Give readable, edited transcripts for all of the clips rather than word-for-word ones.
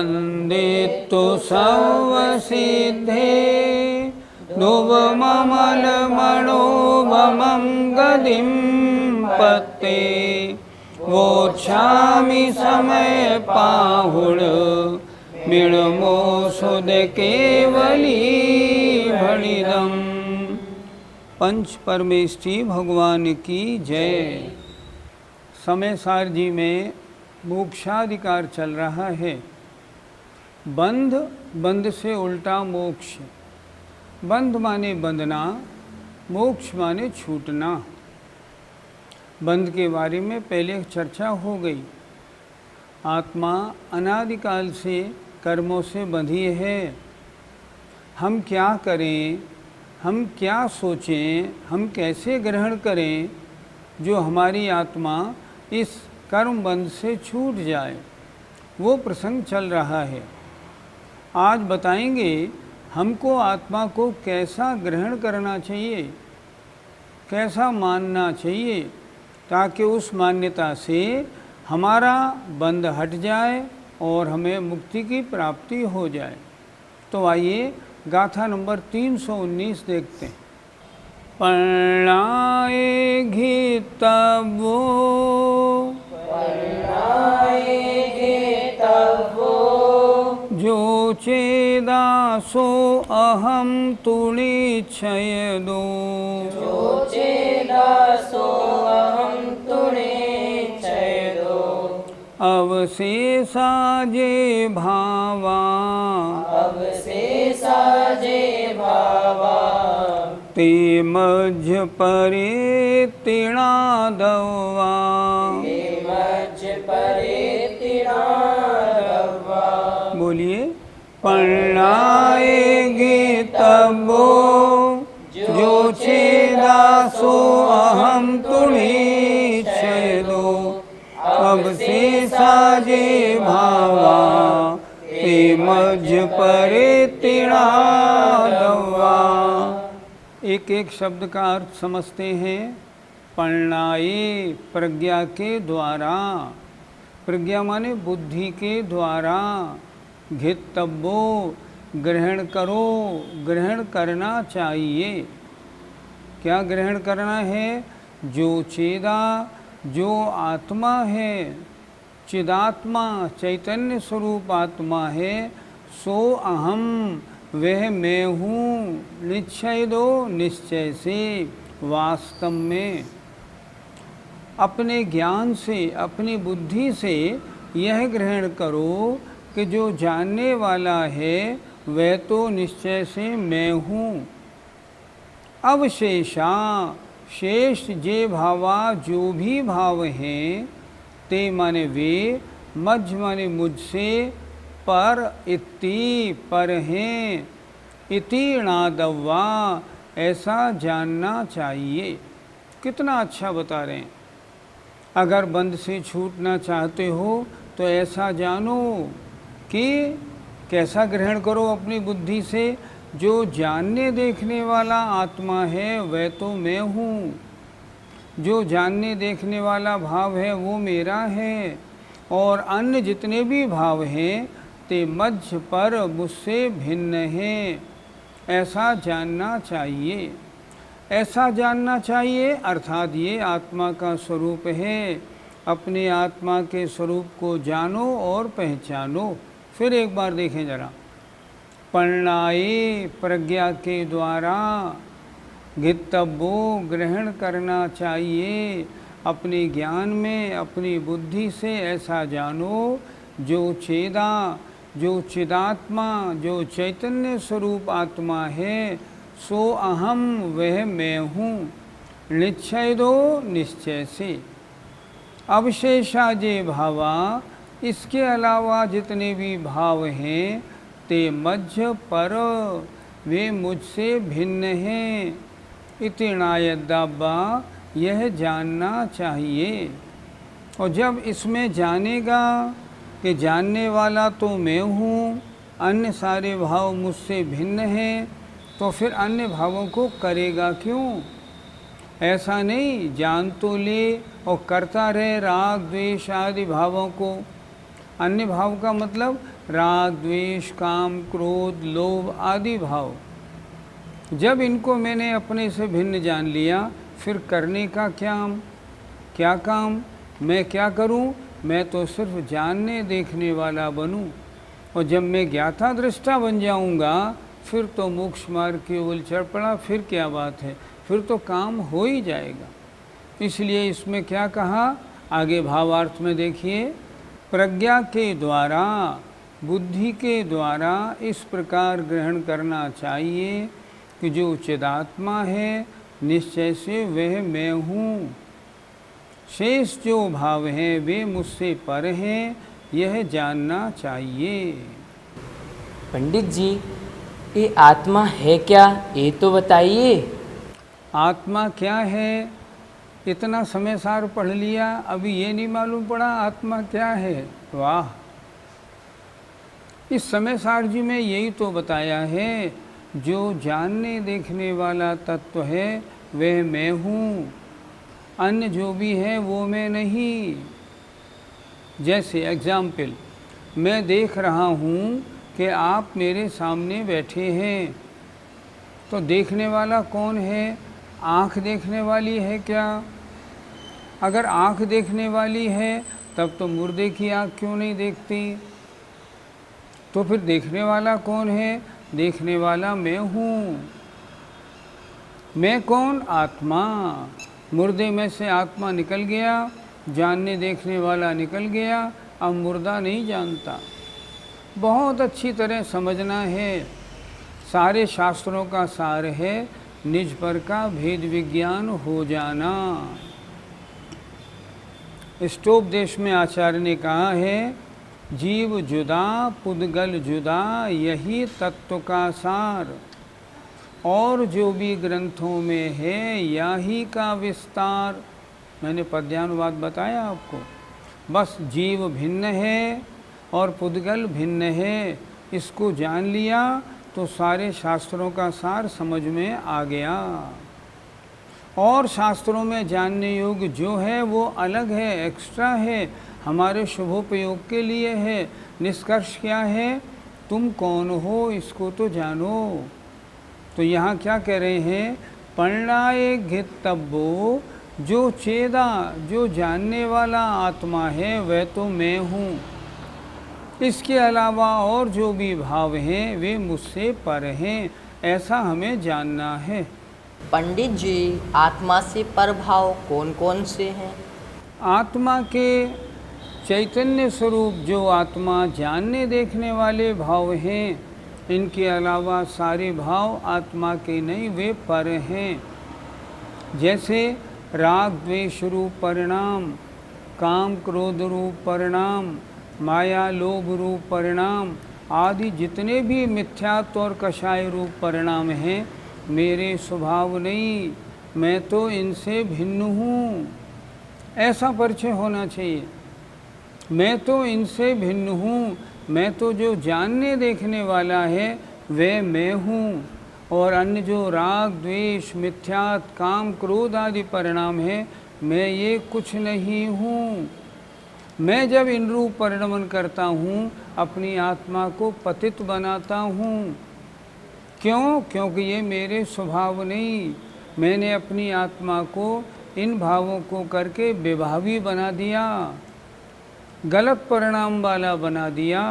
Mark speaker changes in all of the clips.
Speaker 1: वन्दितु सर्वसिद्धे ध्रुवममलमणोभमं गतिं पत्ते वोच्छामि समय पाहुण मिणमो सुद केवली भणिदम। पंच परमेष्ठी भगवान की जय। समय सार जी में मोक्षाधिकार चल रहा है। बंध, बंध से उल्टा मोक्ष। बंध माने बंधना, मोक्ष माने छूटना। बंध के बारे में पहले चर्चा हो गई। आत्मा अनादिकाल से कर्मों से बंधी है। हम क्या करें, हम क्या सोचें, हम कैसे ग्रहण करें जो हमारी आत्मा इस कर्म बंध से छूट जाए, वो प्रसंग चल रहा है। आज बताएंगे हमको आत्मा को कैसा ग्रहण करना चाहिए, कैसा मानना चाहिए, ताकि उस मान्यता से हमारा बंध हट जाए और हमें मुक्ति की प्राप्ति हो जाए। तो आइए गाथा नंबर 319 देखते हैं। पर्णाएघि तवो जो चेदासो अहम तुणीच्छयदो अवशेषा जे भावा ते मध्य परे तिणादवा। बोलिए। पर्णाएघि तवो जो चेदासो अहम तुणीच्छयदो अवशेषा जे भावा ते मध्य परे तिणादवा। एक एक शब्द का अर्थ समझते हैं। पर्णाए, प्रज्ञा के द्वारा। प्रज्ञा माने बुद्धि के द्वारा। घितव्यो, ग्रहण करो, ग्रहण करना चाहिए। क्या ग्रहण करना है? जो चेदा, जो आत्मा है, चिदात्मा, चैतन्य स्वरूप आत्मा है, सो अहम, वह मैं हूँ। निश्चय दो, निश्चय से, वास्तव में। अपने ज्ञान से, अपनी बुद्धि से यह ग्रहण करो कि जो जानने वाला है वह तो निश्चय से मैं हूँ। अवशेषा, शेष जे भावा, जो भी भाव हैं, ते माने वे, मध्य माने मुझसे, पर इति, पर हैं, इति णादवा, ऐसा जानना चाहिए। कितना अच्छा बता रहे हैं। अगर बंध से छूटना चाहते हो तो ऐसा जानो कि कैसा ग्रहण करो अपनी बुद्धि से, जो जानने देखने वाला आत्मा है वह तो मैं हूँ। जो जानने देखने वाला भाव है वो मेरा है, और अन्य जितने भी भाव हैं ते मध्य पर मुझसे भिन्न हैं। ऐसा जानना चाहिए। ऐसा जानना चाहिए अर्थात ये आत्मा का स्वरूप है। अपने आत्मा के स्वरूप को जानो और पहचानो। फिर एक बार देखें जरा। पर्णाए, प्रज्ञा के द्वारा। घितव्यो, ग्रहण करना चाहिए। अपने ज्ञान में, अपनी बुद्धि से ऐसा जानो, जो चेदा, जो चिदात्मा, जो चैतन्य स्वरूप आत्मा है, सो अहम, वह मैं हूँ। निश्चय दो, निश्चय से। अवशेषा जे भावा, इसके अलावा जितने भी भाव हैं, ते मध्य पर, वे मुझसे भिन्न हैं। इति णायदाबा, यह जानना चाहिए। और जब इसमें जानेगा कि जानने वाला तो मैं हूँ, अन्य सारे भाव मुझसे भिन्न हैं, तो फिर अन्य भावों को करेगा क्यों? ऐसा नहीं, जान तो ले और करता रहे राग द्वेष आदि भावों को। अन्य भाव का मतलब राग, द्वेष, काम, क्रोध, लोभ आदि भाव। जब इनको मैंने अपने से भिन्न जान लिया, फिर करने का क्या काम, मैं क्या करूं? मैं तो सिर्फ जानने देखने वाला बनूं। और जब मैं ज्ञाता दृष्टा बन जाऊंगा, फिर तो मोक्ष मार्ग की ओर चढ़ पड़ा, फिर क्या बात है, फिर तो काम हो ही जाएगा। इसलिए इसमें क्या कहा, आगे भावार्थ में देखिए, प्रज्ञा के द्वारा, बुद्धि के द्वारा इस प्रकार ग्रहण करना चाहिए कि जो चिदात्मा है निश्चय से वह मैं हूँ, शेष जो भाव हैं वे मुझसे पर हैं, यह जानना चाहिए।
Speaker 2: पंडित जी, ये आत्मा है क्या, ये तो बताइए।
Speaker 1: आत्मा क्या है? इतना समय सार पढ़ लिया, अभी ये नहीं मालूम पड़ा आत्मा क्या है? वाह! इस समय सार जी में यही तो बताया है, जो जानने देखने वाला तत्व है वह मैं हूँ, अन्य जो भी है वो मैं नहीं। जैसे एग्जाम्पल, मैं देख रहा हूँ कि आप मेरे सामने बैठे हैं, तो देखने वाला कौन है? आँख देखने वाली है क्या? अगर आँख देखने वाली है तब तो मुर्दे की आँख क्यों नहीं देखती? तो फिर देखने वाला कौन है? देखने वाला मैं हूँ। मैं कौन? आत्मा। मुर्दे में से आत्मा निकल गया, जानने देखने वाला निकल गया, अब मुर्दा नहीं जानता। बहुत अच्छी तरह समझना है। सारे शास्त्रों का सार है निज पर का भेद विज्ञान हो जाना। स्टोपदेश में आचार्य ने कहा है, जीव जुदा पुद्गल जुदा, यही तत्व का सार, और जो भी ग्रंथों में है यही का विस्तार। मैंने पद्यानुवाद बताया आपको। बस जीव भिन्न है और पुद्गल भिन्न है, इसको जान लिया तो सारे शास्त्रों का सार समझ में आ गया। और शास्त्रों में जानने योग्य जो है वो अलग है, एक्स्ट्रा है, हमारे शुभोपयोग के लिए है। निष्कर्ष क्या है? तुम कौन हो इसको तो जानो। तो यहाँ क्या कह रहे हैं? पर्णाए घितब्बो, जो चेदा, जो जानने वाला आत्मा है वह तो मैं हूँ, इसके अलावा और जो भी भाव हैं वे मुझसे पर हैं, ऐसा हमें जानना है।
Speaker 2: पंडित जी, आत्मा से पर भाव कौन कौन से हैं?
Speaker 1: आत्मा के चैतन्य स्वरूप जो आत्मा जानने देखने वाले भाव हैं, इनके अलावा सारे भाव आत्मा के नहीं, वे पर हैं। जैसे राग द्वेष रूप परिणाम, काम क्रोध रूप परिणाम, माया लोभ रूप परिणाम आदि जितने भी मिथ्यात्व और कषाय रूप परिणाम हैं, मेरे स्वभाव नहीं, मैं तो इनसे भिन्न हूँ, ऐसा परिचय होना चाहिए। मैं तो इनसे भिन्न हूँ, मैं तो जो जानने देखने वाला है वह मैं हूँ, और अन्य जो राग द्वेष मिथ्यात्व काम क्रोध आदि परिणाम है, मैं ये कुछ नहीं हूँ। मैं जब इन रूप परिणमन करता हूँ, अपनी आत्मा को पतित बनाता हूँ। क्यों? क्योंकि ये मेरे स्वभाव नहीं, मैंने अपनी आत्मा को इन भावों को करके विभावी बना दिया, गलत परिणाम वाला बना दिया।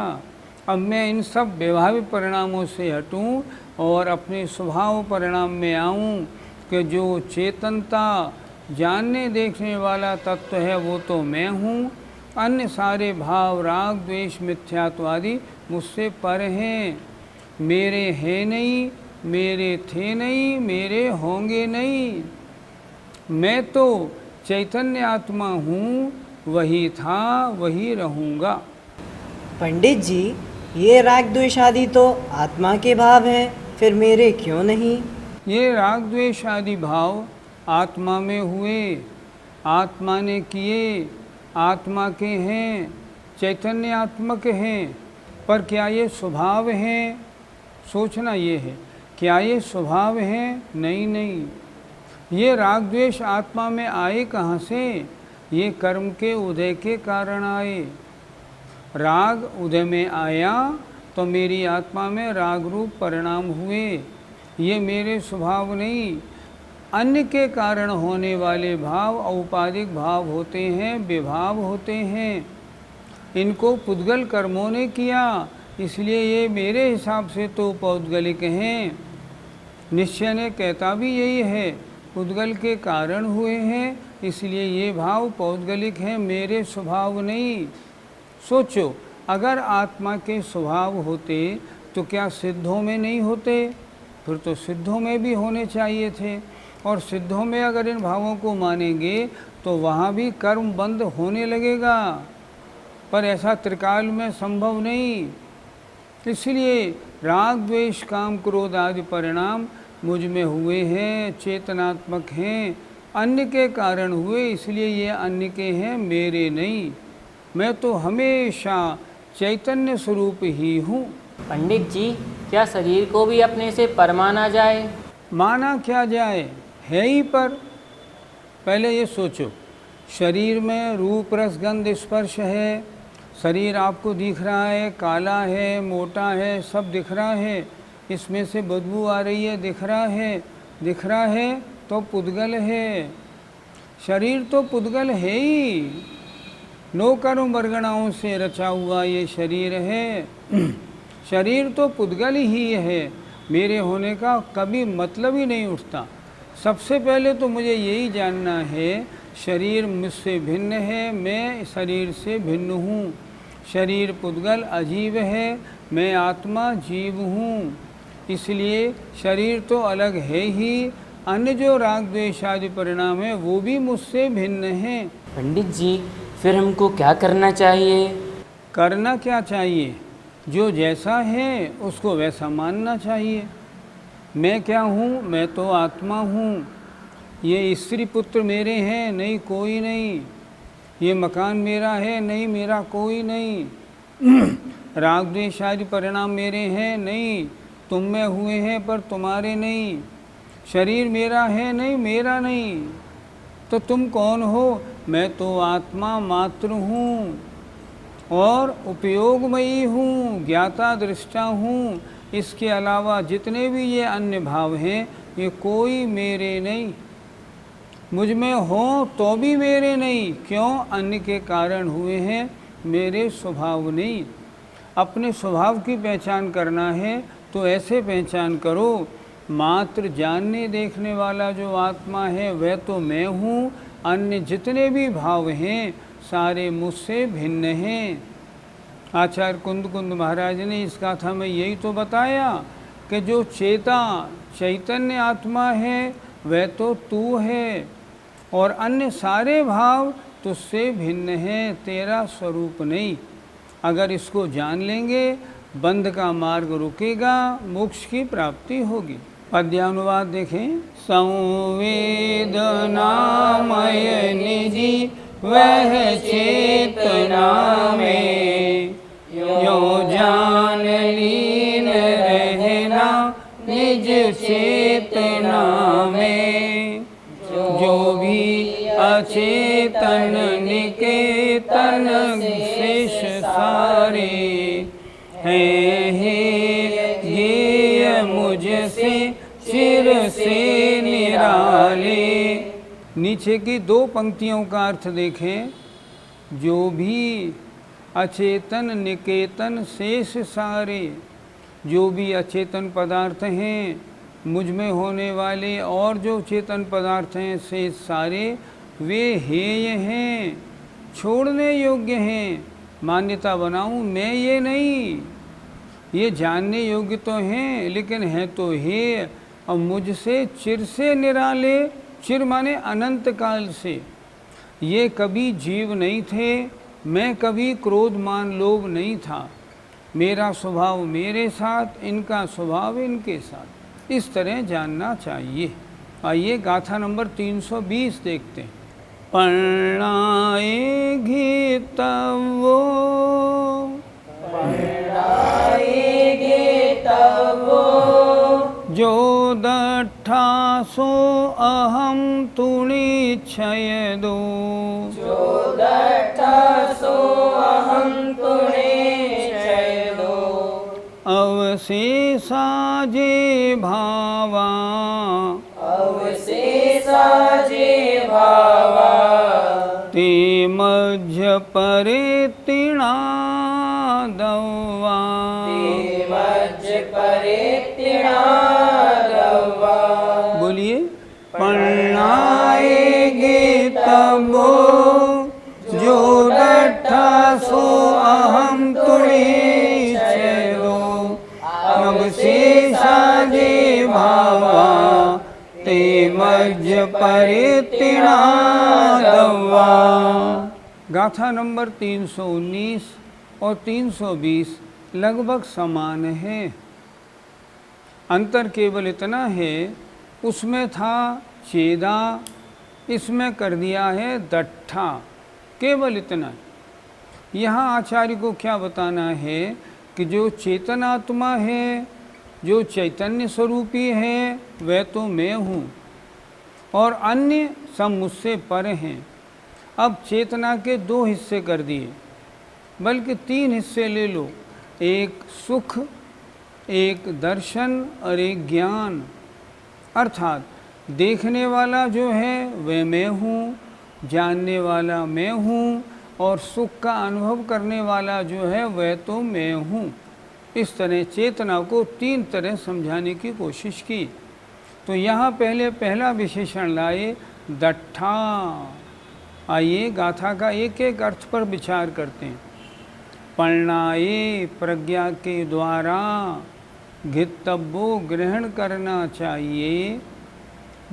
Speaker 1: अब मैं इन सब विभावी परिणामों से हटूं और अपने स्वभाव परिणाम में आऊं कि जो चेतनता जानने देखने वाला तत्व है वो तो मैं हूँ, अन्य सारे भाव राग द्वेष मिथ्यात्व आदि मुझसे पर हैं, मेरे हैं नहीं, मेरे थे नहीं, मेरे होंगे नहीं। मैं तो चैतन्य आत्मा हूँ, वही था वही रहूँगा।
Speaker 3: पंडित जी, ये राग द्वेष आदि तो आत्मा के भाव हैं, फिर मेरे क्यों नहीं?
Speaker 1: ये राग द्वेष आदि भाव आत्मा में हुए, आत्मा ने किए, आत्मा के हैं, चैतन्य आत्मक हैं, पर क्या ये स्वभाव हैं? सोचना ये है, क्या ये स्वभाव हैं? नहीं नहीं। ये राग द्वेष आत्मा में आए कहाँ से? ये कर्म के उदय के कारण आए। राग उदय में आया तो मेरी आत्मा में राग रूप परिणाम हुए। ये मेरे स्वभाव नहीं, अन्य के कारण होने वाले भाव औपाधिक भाव होते हैं, विभाव होते हैं। इनको पुद्गल कर्मों ने किया, इसलिए ये मेरे हिसाब से तो पौद्गलिक हैं। निश्चय ने कहता भी यही है, पुद्गल के कारण हुए हैं, इसलिए ये भाव पौद्गलिक हैं, मेरे स्वभाव नहीं। सोचो, अगर आत्मा के स्वभाव होते तो क्या सिद्धों में नहीं होते? फिर तो सिद्धों में भी होने चाहिए थे, और सिद्धों में अगर इन भावों को मानेंगे तो वहाँ भी कर्म बंद होने लगेगा, पर ऐसा त्रिकाल में संभव नहीं। इसलिए राग द्वेष काम क्रोध आदि परिणाम मुझ में हुए हैं, चेतनात्मक हैं, अन्य के कारण हुए, इसलिए ये अन्य के हैं, मेरे नहीं। मैं तो हमेशा चैतन्य स्वरूप ही हूँ।
Speaker 2: पंडित जी, क्या शरीर को भी अपने से पर माना जाए?
Speaker 1: माना क्या जाए, है ही पर। पहले ये सोचो, शरीर में रूप रस गंध स्पर्श है, शरीर आपको दिख रहा है, काला है, मोटा है, सब दिख रहा है, इसमें से बदबू आ रही है, दिख रहा है तो पुद्गल है। शरीर तो पुद्गल है ही, नौकरों बरगणाओं से रचा हुआ ये शरीर है। शरीर तो पुद्गल ही है, मेरे होने का कभी मतलब ही नहीं उठता। सबसे पहले तो मुझे यही जानना है, शरीर मुझसे भिन्न है, मैं शरीर से भिन्न हूँ। शरीर पुद्गल अजीव है, मैं आत्मा जीव हूँ, इसलिए शरीर तो अलग है ही। अन्य जो राग द्वेष आदि परिणाम है वो भी मुझसे भिन्न हैं।
Speaker 2: पंडित जी, फिर हमको क्या करना चाहिए?
Speaker 1: करना क्या चाहिए, जो जैसा है उसको वैसा मानना चाहिए। मैं क्या हूँ, मैं तो आत्मा हूँ। ये स्त्री पुत्र मेरे हैं, नहीं कोई नहीं। ये मकान मेरा है, नहीं मेरा कोई नहीं। राग द्वेष आदि परिणाम मेरे हैं, नहीं तुम में हुए हैं पर तुम्हारे नहीं। शरीर मेरा है, नहीं मेरा नहीं। तो तुम कौन हो? मैं तो आत्मा मात्र हूँ और उपयोगमयी हूँ, ज्ञाता दृष्टा हूँ। इसके अलावा जितने भी ये अन्य भाव हैं ये कोई मेरे नहीं। मुझ में हो तो भी मेरे नहीं, क्यों? अन्य के कारण हुए हैं, मेरे स्वभाव नहीं। अपने स्वभाव की पहचान करना है तो ऐसे पहचान करो, मात्र जानने देखने वाला जो आत्मा है वह तो मैं हूँ, अन्य जितने भी भाव हैं सारे मुझसे भिन्न हैं। आचार्य कुंद महाराज ने इस गाथा में यही तो बताया कि जो चैतन्य आत्मा है वह तो तू है, और अन्य सारे भाव तुझसे भिन्न हैं, तेरा स्वरूप नहीं। अगर इसको जान लेंगे बंध का मार्ग रुकेगा, मोक्ष की प्राप्ति होगी। पद्यानुवाद देखें। संवेदनामय निजी वह चेतना में, यो जान लीन रहना निज चेतना में। जो भी अचेतन निकेतन शेष सारे हैं ये मुझसे चिर से निराले। नीचे की दो पंक्तियों का अर्थ देखें। जो भी अचेतन निकेतन शेष सारे, जो भी अचेतन पदार्थ हैं, मुझ में होने वाले और जो चेतन पदार्थ हैं शेष सारे, वे हेय हैं, छोड़ने योग्य हैं। मान्यता बनाऊं मैं ये नहीं, ये जानने योग्य तो हैं लेकिन हैं तो हेय, और मुझसे चिर से निराले। चिर माने अनंत काल से। ये कभी जीव नहीं थे, मैं कभी क्रोध मान लोभ नहीं था। मेरा स्वभाव मेरे साथ, इनका स्वभाव इनके साथ, इस तरह जानना चाहिए। आइए गाथा नंबर 320 देखते हैं। पर्णाएगी तब वो, जो दट्ठा सो अहम तुणी क्षय दो।
Speaker 2: जो दट्ठा सो अहम तुणी
Speaker 1: अवशेषा जे भावा
Speaker 2: अवशेषा जे भावा
Speaker 1: ते मध्य परे तिणादवा
Speaker 2: मध्य परे तिणादवा।
Speaker 1: बोलिए पढ़ाएगे तबो जो डठा सो अहम तुड़ी छेदो अवशेषा जे भावा ते मध्य परे तिणादवा। गाथा नंबर 319 और 320 लगभग समान है। अंतर केवल इतना है, उसमें था चेदा, इसमें कर दिया है दट्ठा, केवल इतना। यहाँ आचार्य को क्या बताना है कि जो चेतनात्मा है, जो चैतन्य स्वरूपी है, वह तो मैं हूँ और अन्य सब मुझसे पर हैं। अब चेतना के 2 हिस्से कर दिए, बल्कि 3 हिस्से ले लो, एक सुख, एक दर्शन और एक ज्ञान। अर्थात देखने वाला जो है वह मैं हूँ, जानने वाला मैं हूँ और सुख का अनुभव करने वाला जो है वह तो मैं हूँ। इस तरह चेतना को 3 तरह समझाने की कोशिश की। तो यहाँ पहले पहला विशेषण लाए दट्ठा। आइए गाथा का एक एक अर्थ पर विचार करते हैं। पढ़नाए प्रज्ञा के द्वारा घितव्यो ग्रहण करना चाहिए,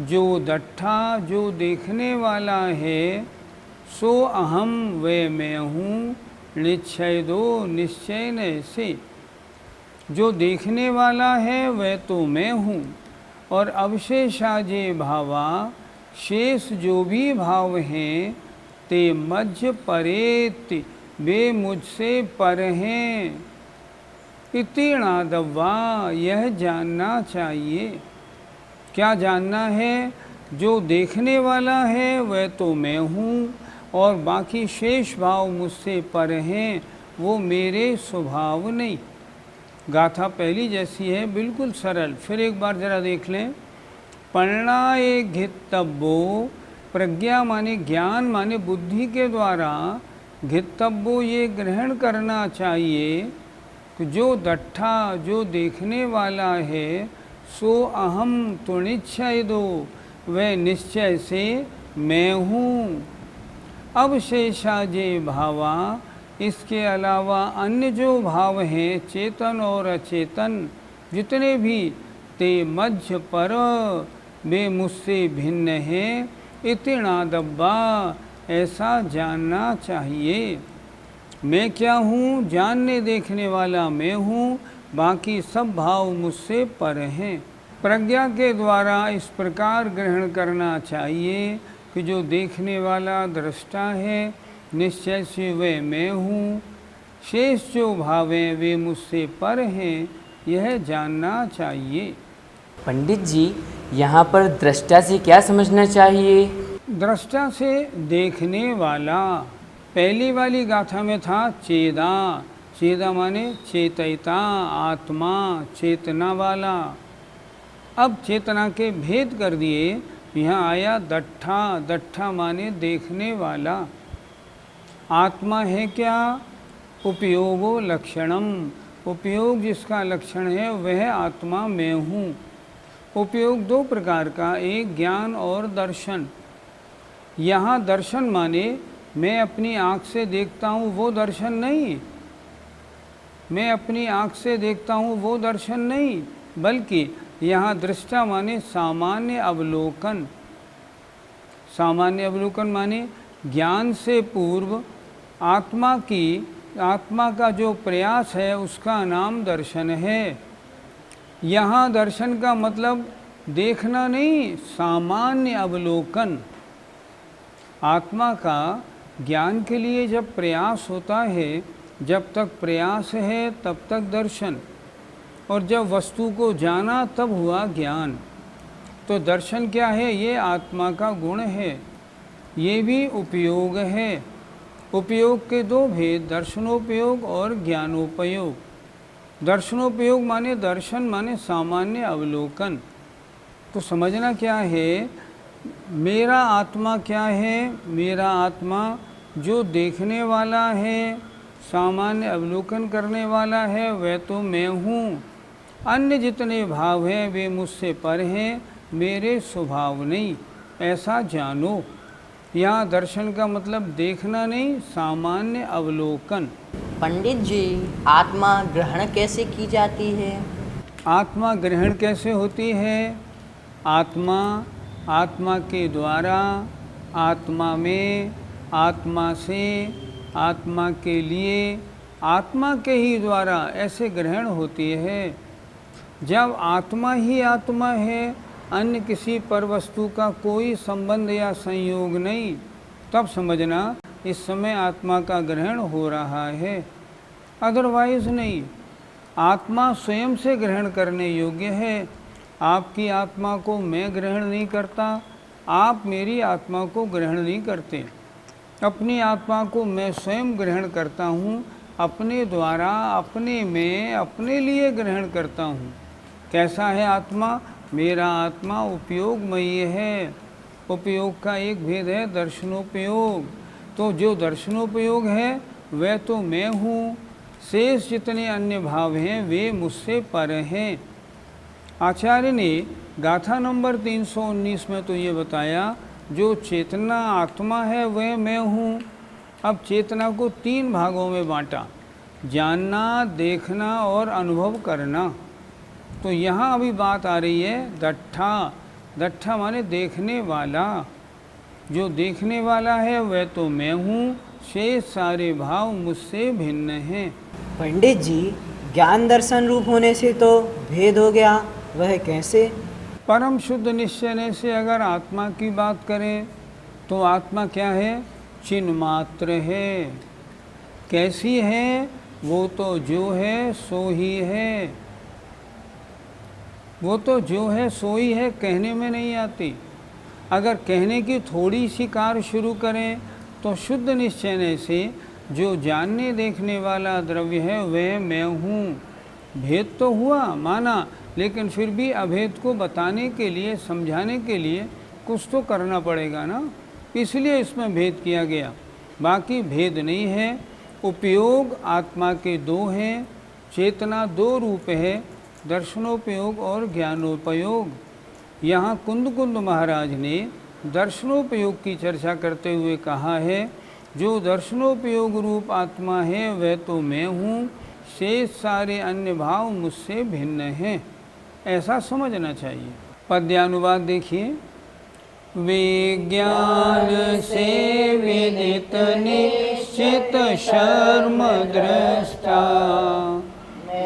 Speaker 1: जो दट्ठा जो देखने वाला है, सो अहम वे मैं हूँ, निश्चय दो निश्चय न से। जो देखने वाला है वह तो मैं हूँ और अवशेषा जे भावा, शेष जो भी भाव हैं, ते मध्य परेत वे मुझसे पर हैं। इतिणादवा यह जानना चाहिए। क्या जानना है? जो देखने वाला है वह तो मैं हूँ और बाकी शेष भाव मुझसे पर हैं, वो मेरे स्वभाव नहीं। गाथा पहली जैसी है, बिल्कुल सरल। फिर एक बार ज़रा देख लें। पढ़नाए घितव्यो, प्रज्ञा माने ज्ञान माने बुद्धि के द्वारा, घितव्यो ये ग्रहण करना चाहिए कि जो दट्ठा जो देखने वाला है, सो अहम तो निश्चय दो वह निश्चय से मैं हूँ। अवशेषा जे भावा, इसके अलावा अन्य जो भाव हैं, चेतन और अचेतन जितने भी, ते मध्य पर वे मुझसे भिन्न हैं। इतिणादब्बा ऐसा जानना चाहिए। मैं क्या हूँ? जानने देखने वाला मैं हूँ, बाकी सब भाव मुझसे पर हैं। प्रज्ञा के द्वारा इस प्रकार ग्रहण करना चाहिए कि जो देखने वाला दृष्टा है, निश्चय से वे मैं हूँ, शेष जो भावें वे मुझसे पर हैं, यह जानना चाहिए।
Speaker 2: पंडित जी, यहाँ पर दृष्टा से क्या समझना चाहिए?
Speaker 1: दृष्टा से देखने वाला। पहली वाली गाथा में था चेदा। चेदा माने चेतयिता, आत्मा, चेतना वाला। अब चेतना के भेद कर दिए। यहाँ आया दट्ठा। दट्ठा माने देखने वाला। आत्मा है क्या? उपयोगो लक्षणम। उपयोग जिसका लक्षण है वह आत्मा मैं हूँ। उपयोग 2 प्रकार का, एक ज्ञान और दर्शन। यहाँ दर्शन माने मैं अपनी आँख से देखता हूँ वो दर्शन नहीं, मैं अपनी आँख से देखता हूँ वो दर्शन नहीं, बल्कि यहाँ दृष्टा माने सामान्य अवलोकन। सामान्य अवलोकन माने ज्ञान से पूर्व आत्मा का जो प्रयास है उसका नाम दर्शन है। यहाँ दर्शन का मतलब देखना नहीं, सामान्य अवलोकन। आत्मा का ज्ञान के लिए जब प्रयास होता है, जब तक प्रयास है तब तक दर्शन, और जब वस्तु को जाना तब हुआ ज्ञान। तो दर्शन क्या है? ये आत्मा का गुण है, ये भी उपयोग है। उपयोग के 2 भेद, दर्शनोपयोग और ज्ञानोपयोग। दर्शनोपयोग माने दर्शन माने सामान्य अवलोकन। तो समझना क्या है, मेरा आत्मा क्या है? मेरा आत्मा जो देखने वाला है, सामान्य अवलोकन करने वाला है, वह तो मैं हूँ। अन्य जितने भाव हैं वे मुझसे पर हैं, मेरे स्वभाव नहीं, ऐसा जानो। यहाँ दर्शन का मतलब देखना नहीं, सामान्य अवलोकन।
Speaker 4: पंडित जी, आत्मा ग्रहण कैसे की जाती है?
Speaker 1: आत्मा ग्रहण कैसे होती है? आत्मा के द्वारा, आत्मा में, आत्मा से, आत्मा के लिए, आत्मा के ही द्वारा ऐसे ग्रहण होती है। जब आत्मा ही आत्मा है, अन्य किसी पर वस्तु का कोई संबंध या संयोग नहीं, तब समझना इस समय आत्मा का ग्रहण हो रहा है, अदरवाइज नहीं। आत्मा स्वयं से ग्रहण करने योग्य है। आपकी आत्मा को मैं ग्रहण नहीं करता, आप मेरी आत्मा को ग्रहण नहीं करते। अपनी आत्मा को मैं स्वयं ग्रहण करता हूँ, अपने द्वारा, अपने में, अपने लिए ग्रहण करता हूँ। कैसा है आत्मा? मेरा आत्मा उपयोगमयी है। उपयोग का एक भेद है दर्शनोपयोग। तो जो दर्शनोपयोग है वह तो मैं हूँ, शेष जितने अन्य भाव हैं वे मुझसे पर हैं। आचार्य ने गाथा नंबर 319 में तो ये बताया, जो चेतना आत्मा है वह मैं हूँ। अब चेतना को 3 भागों में बांटा, जानना, देखना और अनुभव करना। तो यहाँ अभी बात आ रही है दट्ठा। दट्ठा माने देखने वाला। जो देखने वाला है वह तो मैं हूँ, शेष सारे भाव मुझसे भिन्न हैं।
Speaker 3: पंडित जी, ज्ञान दर्शन रूप होने से तो भेद हो गया, वह कैसे?
Speaker 1: परम शुद्ध निश्चय से अगर आत्मा की बात करें तो आत्मा क्या है? चिन्ह मात्र है। कैसी है? वो तो जो है सो ही है। वो तो जो है सो ही है, कहने में नहीं आती। अगर कहने की थोड़ी सी कार्य शुरू करें तो शुद्ध निश्चय से जो जानने देखने वाला द्रव्य है वह मैं हूँ। भेद तो हुआ माना, लेकिन फिर भी अभेद को बताने के लिए, समझाने के लिए कुछ तो करना पड़ेगा ना, इसलिए इसमें भेद किया गया। बाकी भेद नहीं है। उपयोग आत्मा के 2 हैं, चेतना 2 रूप है, दर्शनोपयोग और ज्ञानोपयोग। यहाँ कुंद महाराज ने दर्शनोपयोग की चर्चा करते हुए कहा है, जो दर्शनोपयोग रूप आत्मा है वह तो मैं हूँ, शेष सारे अन्य भाव मुझसे भिन्न हैं, ऐसा समझना चाहिए। पद्यानुवाद देखिए। विज्ञान से विदित निश्चित शर्म दृष्टा,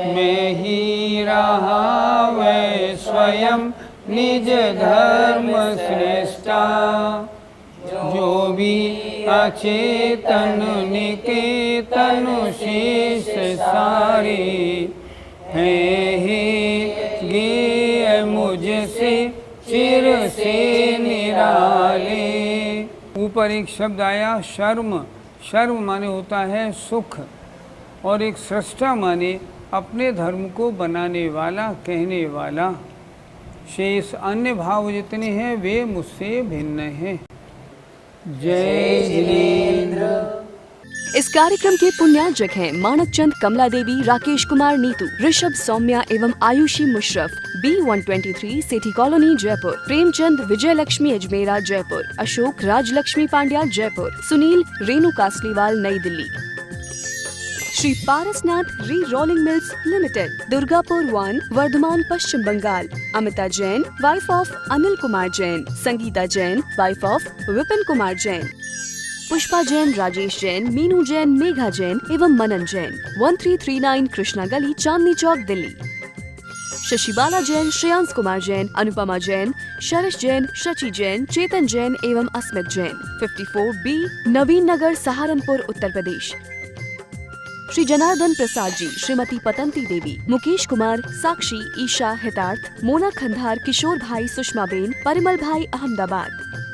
Speaker 1: मैं ही रहा वै स्वयं निज धर्म श्रेष्ठा। जो भी अचेतन निकेतन शेष सारे, हैं ही गे मुझसे चिर से निराले। ऊपर एक शब्द आया शर्म। शर्म माने होता है सुख, और एक सृष्टा माने अपने धर्म को बनाने वाला, कहने वाला। शेष अन्य भाव जितने हैं वे मुझसे भिन्न हैं। जय जिनेंद्र।
Speaker 5: इस कार्यक्रम के पुण्यार्जक हैं मानक चंद, कमला देवी, राकेश कुमार नीतू, ऋषभ, सौम्या एवं Aayushi Musharraf, B123 Sethi colony Jaipur, Premchand, Vijay Lakshmi Ajmera Jaipur, Ashok, Rajlakshmi Pandya Jaipur, Sunil, Renu Kasliwal New Delhi. Shri Parasnath re rolling mills limited, Durgapur 1, Vardhaman, Paschim Bengal. Amita Jain, wife of Anil Kumar Jain, Sangeeta Jain, wife of Vipin Kumar Jain, Pushpa Jain, Rajesh Jain, Meenu Jain, Megha Jain एवं मनन जैन, 1339 कृष्णा गली, चांदनी चौक, दिल्ली। शशिबाला जैन, श्रेयांश कुमार जैन, अनुपमा जैन, शरश जैन, शची जैन, चेतन जैन एवं अस्मित जैन, 54B, नवीन नगर, सहारनपुर, उत्तर प्रदेश। श्री जनार्दन प्रसाद जी, श्रीमती पतंती देवी, मुकेश कुमार, साक्षी, ईशा, हितार्थ, मोना खंधार, किशोर भाई, सुषमा बेन, परिमल भाई, अहमदाबाद।